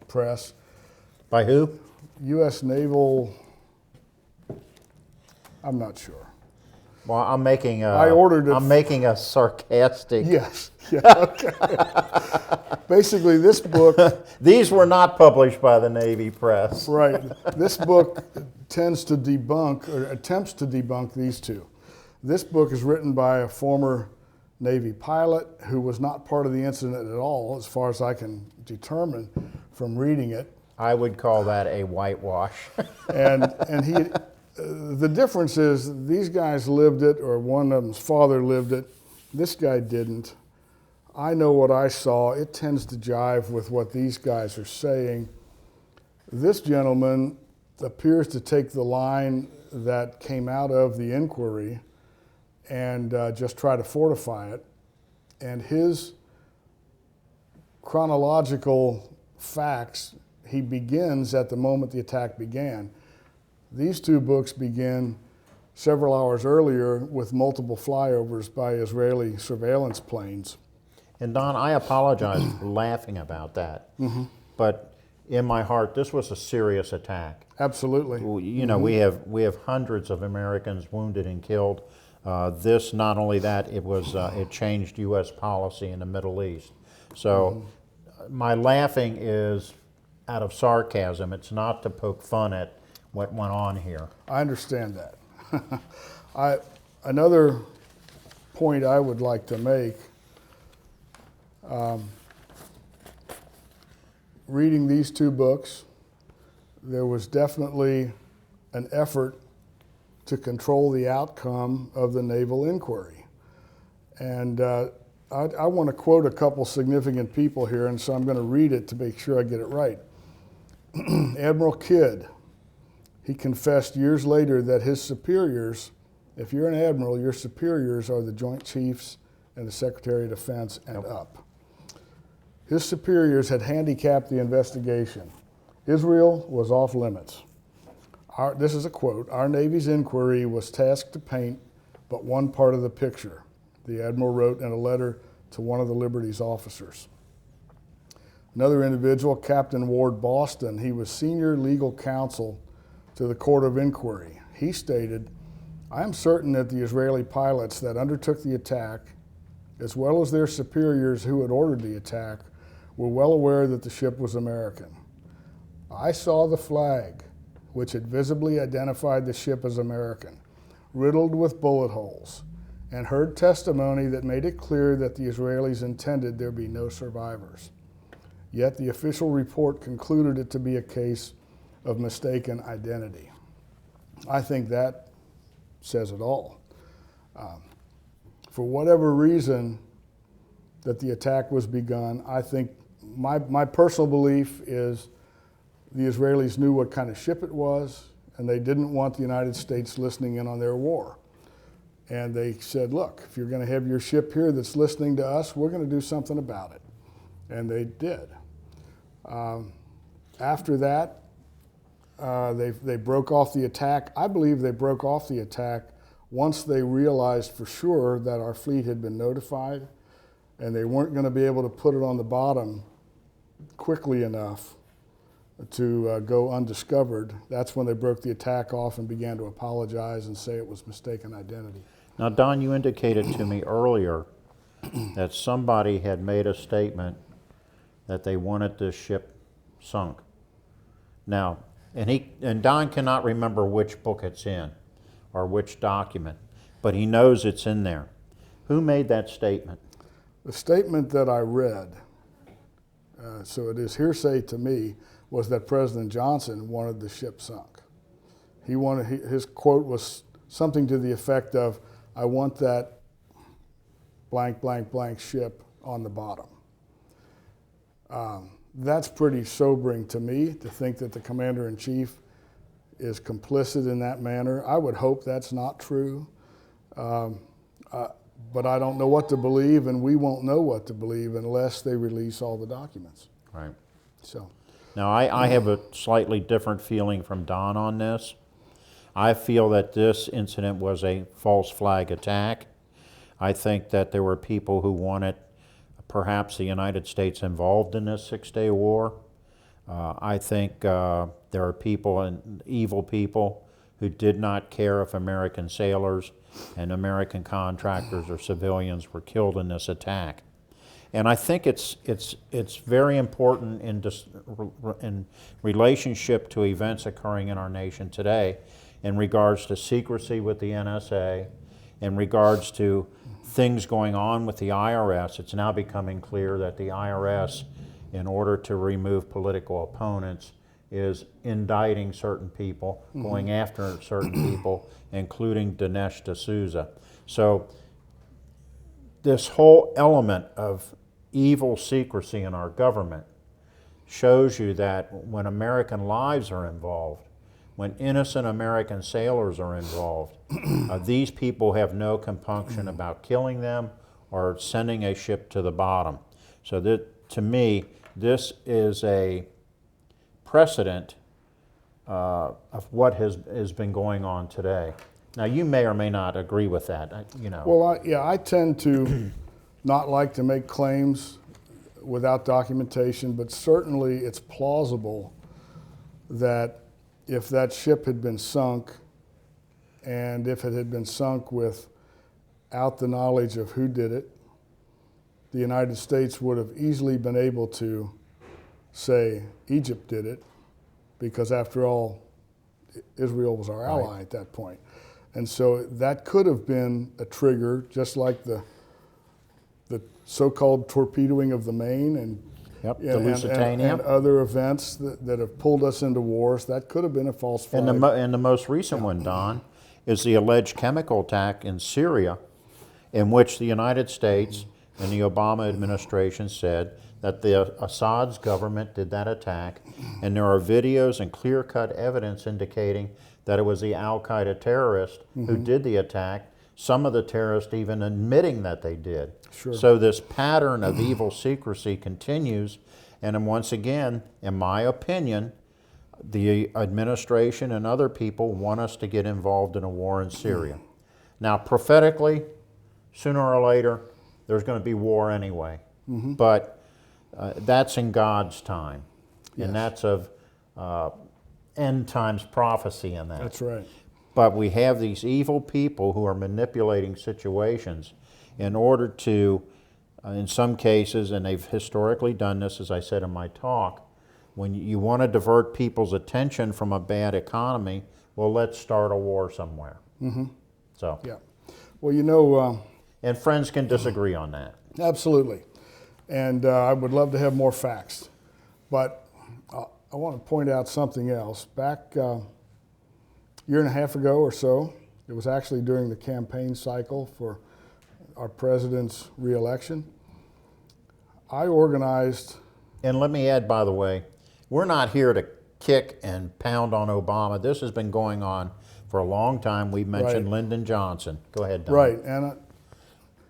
Press. By who? U.S. Naval, I'm not sure. Well, I'm making a, I ordered it. I'm making a sarcastic. Yes. Yeah, okay. Basically, this book. These were not published by the Navy Press. Right. This book tends to debunk, or attempts to debunk these two. This book is written by a former Navy pilot who was not part of the incident at all, as far as I can determine from reading it. I would call that a whitewash. and he, the difference is these guys lived it, or one of them's father lived it. This guy didn't. I know what I saw. It tends to jive with what these guys are saying. This gentleman appears to take the line that came out of the inquiry and just try to fortify it. And his chronological facts, he begins at the moment the attack began. These two books begin several hours earlier with multiple flyovers by Israeli surveillance planes. And Don, I apologize for laughing about that, but in my heart, this was a serious attack. Absolutely. You know, we have hundreds of Americans wounded and killed. This, not only that, it changed U.S. policy in the Middle East. So my laughing is out of sarcasm. It's not to poke fun at what went on here. I understand that. Another point I would like to make, reading these two books, there was definitely an effort to control the outcome of the naval inquiry. And I want to quote a couple significant people here, and so I'm going to read it to make sure I get it right. Admiral Kidd, he confessed years later that his superiors, if you're an admiral, your superiors are the Joint Chiefs and the Secretary of Defense and up. His superiors had handicapped the investigation. Israel was off limits. This is a quote, "Our Navy's inquiry was tasked to paint but one part of the picture," the admiral wrote in a letter to one of the Liberty's officers. Another individual, Captain Ward Boston, he was senior legal counsel to the Court of Inquiry. He stated, "I am certain that the Israeli pilots that undertook the attack, as well as their superiors who had ordered the attack, were well aware that the ship was American. I saw the flag, which had visibly identified the ship as American, riddled with bullet holes, and heard testimony that made it clear that the Israelis intended there be no survivors. Yet the official report concluded it to be a case of mistaken identity." I think that says it all. For whatever reason that the attack was begun, I think my personal belief is the Israelis knew what kind of ship it was, and they didn't want the United States listening in on their war. And they said, look, if you're going to have your ship here that's listening to us, we're going to do something about it. And they did. After that, they broke off the attack. I believe they broke off the attack once they realized for sure that our fleet had been notified and they weren't going to be able to put it on the bottom quickly enough to go undiscovered. That's when they broke the attack off and began to apologize and say it was mistaken identity. Now, Don, you indicated to me earlier that somebody had made a statement that they wanted this ship sunk. Now, and Don cannot remember which book it's in or which document, but he knows it's in there. Who made that statement? The statement that I read, so it is hearsay to me, was that President Johnson wanted the ship sunk. His quote was something to the effect of, "I want that blank, blank, blank ship on the bottom." That's pretty sobering to me, to think that the Commander-in-Chief is complicit in that manner. I would hope that's not true, but I don't know what to believe, and we won't know what to believe unless they release all the documents. Right. So. Now, I have a slightly different feeling from Don on this. I feel that this incident was a false flag attack. I think that there were people who wanted perhaps the United States involved in this six-day war. I think there are people, and evil people, who did not care if American sailors and American contractors or civilians were killed in this attack. And I think it's very important in relationship to events occurring in our nation today, in regards to secrecy with the NSA, in regards to things going on with the IRS. It's now becoming clear that the IRS, in order to remove political opponents, is indicting certain people, going after certain people, including Dinesh D'Souza. So this whole element of evil secrecy in our government shows you that when American lives are involved, when innocent American sailors are involved, these people have no compunction about killing them or sending a ship to the bottom. So that, to me, this is a precedent of what has been going on today. Now, you may or may not agree with that, you know. Well, I tend to not like to make claims without documentation, but certainly it's plausible that if that ship had been sunk, and if it had been sunk without the knowledge of who did it, the United States would have easily been able to say Egypt did it, because after all, Israel was our ally at that point. And so that could have been a trigger, just like the so-called torpedoing of the Maine and, the Lusitania. and other events that have pulled us into wars. That could have been a false flag. And the most recent one, Don, is the alleged chemical attack in Syria, in which the United States and the Obama administration said that the Assad's government did that attack, and there are videos and clear-cut evidence indicating that it was the Al-Qaeda terrorists who did the attack, some of the terrorists even admitting that they did. Sure. So this pattern of evil secrecy continues, and then once again, in my opinion, the administration and other people want us to get involved in a war in Syria. Now, prophetically, sooner or later, there's going to be war anyway. But that's in God's time. And that's of end times prophecy in that. That's right. But we have these evil people who are manipulating situations in order to, in some cases, and they've historically done this, as I said in my talk, when you want to divert people's attention from a bad economy, well, let's start a war somewhere. So, Yeah. Well, you know, and friends can disagree on that. absolutely. And I would love to have more facts. But I want to point out something else. Back a year and a half ago or so, it was actually during the campaign cycle for our president's reelection, I organized. And let me add, by the way, we're not here to kick and pound on Obama. This has been going on for a long time. We've mentioned Lyndon Johnson. Go ahead, Don. Right, and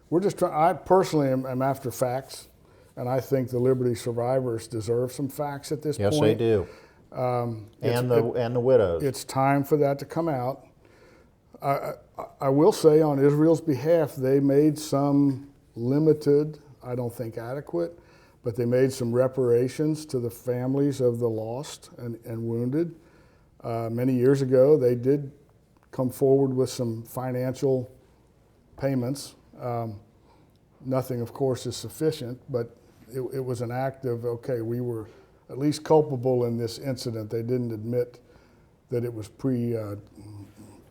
we're just trying. I personally am after facts, and I think the Liberty survivors deserve some facts at this point. Yes, they do. And the widows. It's time for that to come out. I will say, on Israel's behalf, they made some limited, I don't think adequate, but they made some reparations to the families of the lost and wounded. Many years ago, they did come forward with some financial payments. Nothing, of course, is sufficient, but it was an act of, okay, we were at least culpable in this incident. They didn't admit that it was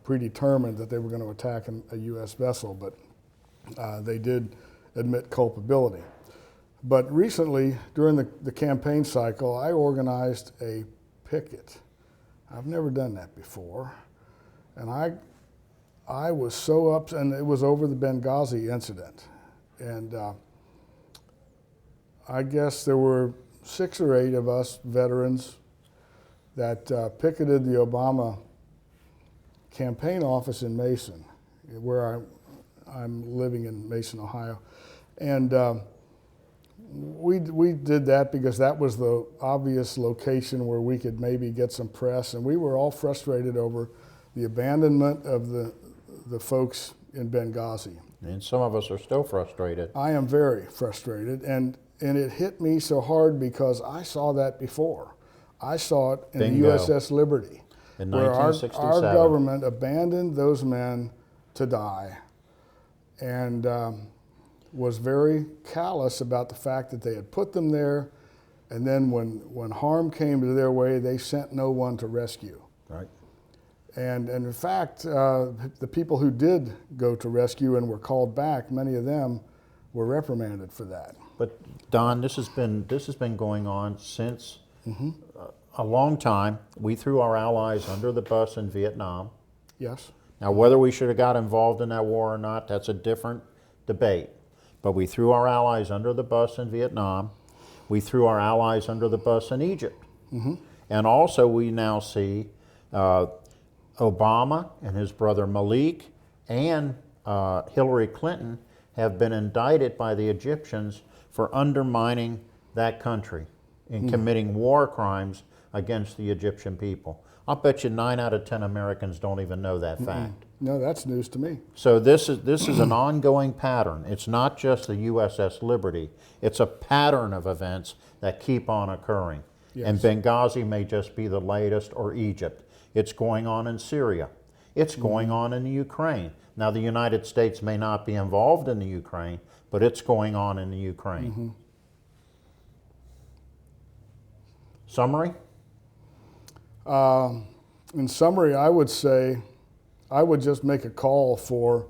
predetermined that they were going to attack a U.S. vessel, but they did admit culpability. But recently, during the campaign cycle, I organized a picket. I've never done that before. And I was so upset, and it was over the Benghazi incident. And I guess there were 6 or 8 of us veterans that picketed the Obama campaign office in Mason, where I'm living in Mason, Ohio. And we did that because that was the obvious location where we could maybe get some press. And we were all frustrated over the abandonment of the folks in Benghazi. And some of us are still frustrated. I am very frustrated, and it hit me so hard because I saw that before. I saw it in Bingo. the USS Liberty, In where our 1967. government abandoned those men to die, and was very callous about the fact that they had put them there, and then when harm came to their way, they sent no one to rescue. Right. And in fact, the people who did go to rescue and were called back, many of them were reprimanded for that. But Don, this has been going on since a long time. We threw our allies under the bus in Vietnam. Yes. Now, whether we should have got involved in that war or not, that's a different debate. But we threw our allies under the bus in Vietnam. We threw our allies under the bus in Egypt. And also we now see Obama and his brother Malik and Hillary Clinton have been indicted by the Egyptians for undermining that country and committing war crimes against the Egyptian people. I'll bet you 9 out of 10 Americans don't even know that fact. No, that's news to me. So this is an ongoing pattern. It's not just the USS Liberty. It's a pattern of events that keep on occurring. Yes. And Benghazi may just be the latest, or Egypt. It's going on in Syria. It's going on in the Ukraine. Now, the United States may not be involved in the Ukraine, but it's going on in the Ukraine. Summary? In summary, I would say I would just make a call for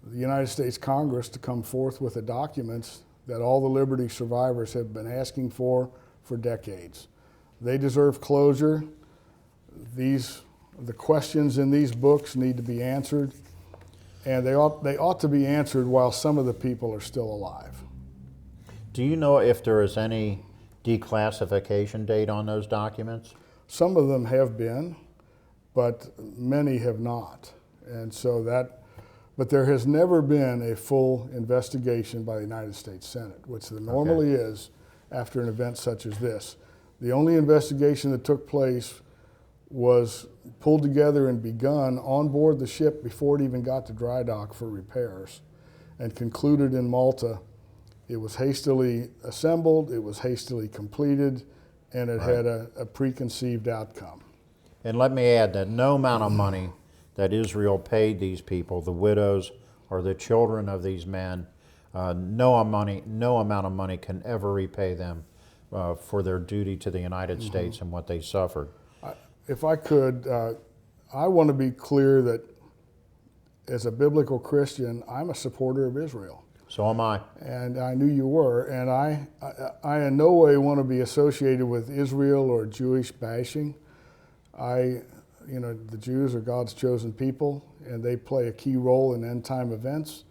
the United States Congress to come forth with the documents that all the Liberty survivors have been asking for decades. They deserve closure. The questions in these books need to be answered, and they ought to be answered while some of the people are still alive. Do you know if there is any declassification date on those documents? Some of them have been, but many have not. And so but there has never been a full investigation by the United States Senate, which there normally is after an event such as this. The only investigation that took place was pulled together and begun on board the ship before it even got to dry dock for repairs, and concluded in Malta. It was hastily assembled, it was hastily completed, and it had a preconceived outcome. And let me add that no amount of money that Israel paid these people, the widows or the children of these men, no amount of money can ever repay them for their duty to the United States and what they suffered. If I could, I want to be clear that as a biblical Christian, I'm a supporter of Israel. So am I. And I knew you were. And I in no way want to be associated with Israel or Jewish bashing. The Jews are God's chosen people, and they play a key role in end time events.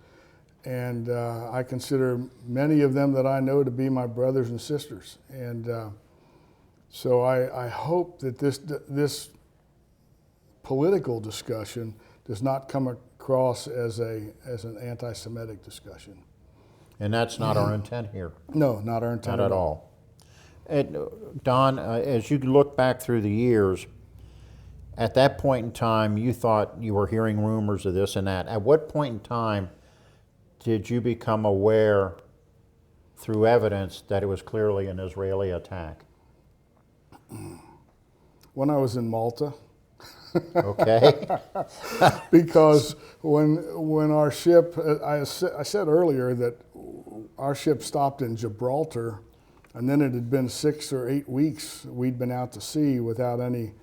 And I consider many of them that I know to be my brothers and sisters. And so I hope that this political discussion does not come across as an anti-Semitic discussion. And that's not our intent here. No, not our intent. Not at all. And, Don, as you look back through the years, at that point in time, you thought you were hearing rumors of this and that. At what point in time did you become aware through evidence that it was clearly an Israeli attack? When I was in Malta. Okay. Because when our ship, I said earlier that our ship stopped in Gibraltar, and then it had been 6 or 8 weeks we'd been out to sea without any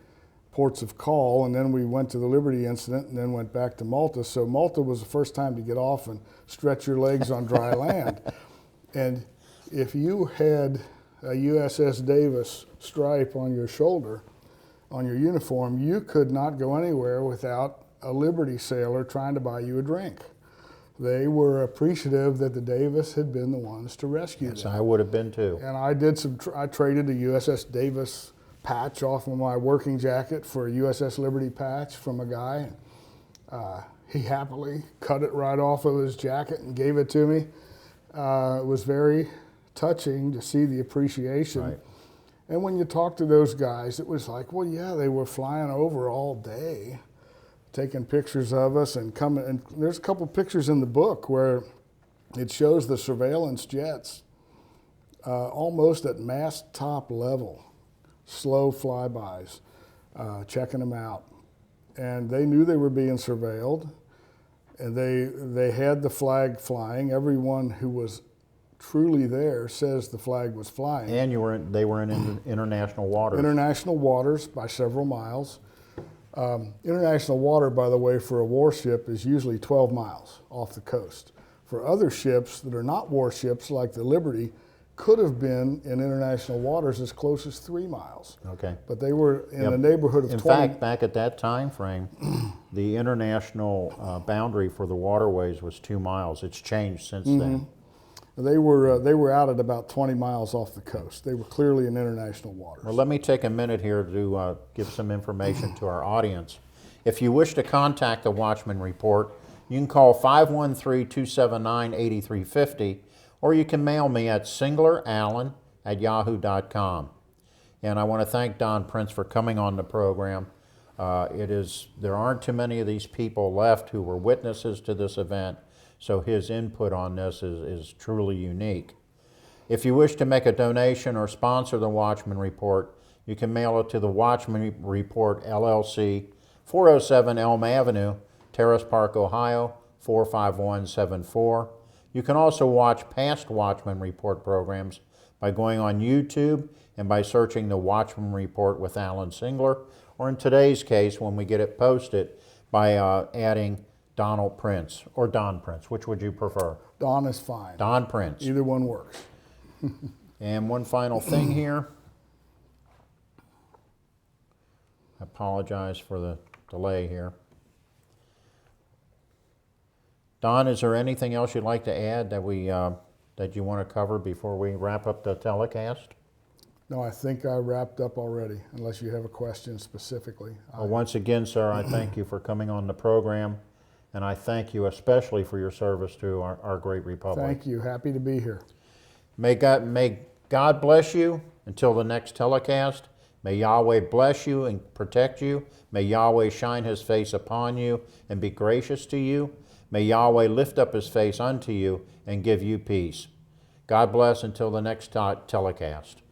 ports of call, and then we went to the Liberty incident and then went back to Malta. So Malta was the first time to get off and stretch your legs on dry land. And if you had a USS Davis stripe on your shoulder, on your uniform, you could not go anywhere without a Liberty sailor trying to buy you a drink. They were appreciative that the Davis had been the ones to rescue them. Yes, I would have been too. And I traded a USS Davis patch off of my working jacket for a USS Liberty patch from a guy. He happily cut it right off of his jacket and gave it to me. It was very touching to see the appreciation. Right. And when you talk to those guys, it was like, well, yeah, they were flying over all day, taking pictures of us and coming. And there's a couple pictures in the book where it shows the surveillance jets almost at mast top level, slow flybys, checking them out. And they knew they were being surveilled, and they had the flag flying. Everyone who was truly there says the flag was flying. And they were in international waters. International waters by several miles. International water, by the way, for a warship is usually 12 miles off the coast. For other ships that are not warships, like the Liberty, could have been in international waters as close as 3 miles. Okay. But they were in the neighborhood of 20. In fact, back at that time frame, the international boundary for the waterways was 2 miles. It's changed since then. They were out at about 20 miles off the coast. They were clearly in international waters. Well, let me take a minute here to give some information to our audience. If you wish to contact the Watchman Report, you can call 513-279-8350, or you can mail me at singlerallen@yahoo.com. And I want to thank Don Prince for coming on the program. There aren't too many of these people left who were witnesses to this event, so his input on this is truly unique. If you wish to make a donation or sponsor the Watchman Report, you can mail it to the Watchman Report, LLC, 407 Elm Avenue, Terrace Park, Ohio, 45174. You can also watch past Watchman Report programs by going on YouTube and by searching the Watchman Report with Alan Singler, or in today's case, when we get it posted, by adding Donald Prince, or Don Prince. Which would you prefer? Don is fine. Don Prince. Either one works. And one final thing here. I apologize for the delay here. Don, is there anything else you'd like to add that that you want to cover before we wrap up the telecast? No, I think I wrapped up already, unless you have a question specifically. Well, once again, sir, I thank you for coming on the program, and I thank you especially for your service to our great republic. Thank you. Happy to be here. May God bless you until the next telecast. May Yahweh bless you and protect you. May Yahweh shine his face upon you and be gracious to you. May Yahweh lift up his face unto you and give you peace. God bless until the next telecast.